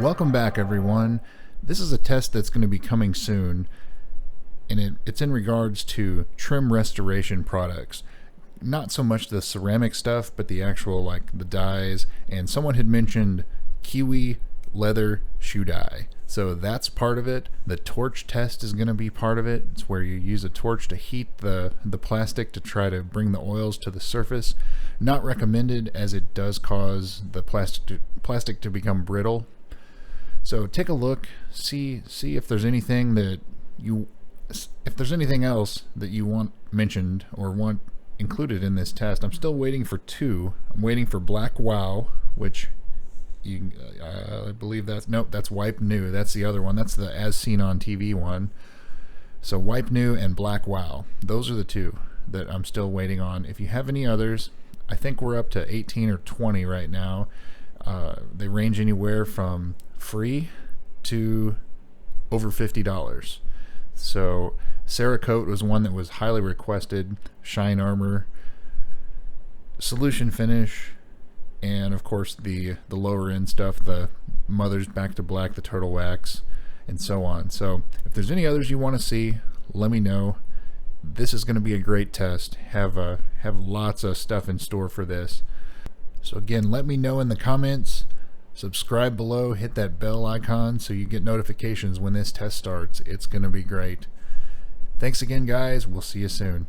Welcome back, everyone. This is a test that's going to be coming soon, and it's in regards to trim restoration products. Not so much the ceramic stuff, but the actual, like the dyes. And someone had mentioned kiwi leather shoe dye. So that's part of it. The torch test is going to be part of it. It's where you use a torch to heat the plastic to try to bring the oils to the surface. Not recommended, as it does cause the plastic to become brittle. So take a look, see if there's anything else that you want mentioned or want included in this test. I'm still waiting for two. I'm waiting for Black Wow, which I believe that's Wipe New. That's the other one. That's the As Seen on TV one. So Wipe New and Black Wow. Those are the two that I'm still waiting on. If you have any others, I think we're up to 18 or 20 right now. They range anywhere from free to over $50. So Cerakote was one that was highly requested. Shine Armor, Solution Finish, and of course the lower end stuff, the Mother's Back to Black, the Turtle Wax, and so on. So if there's any others you want to see, let me know. This is going to be a great test. Have lots of stuff in store for this. So again, let me know in the comments. Subscribe below, hit that bell icon so you get notifications when this test starts. It's going to be great. Thanks again, guys. We'll see you soon.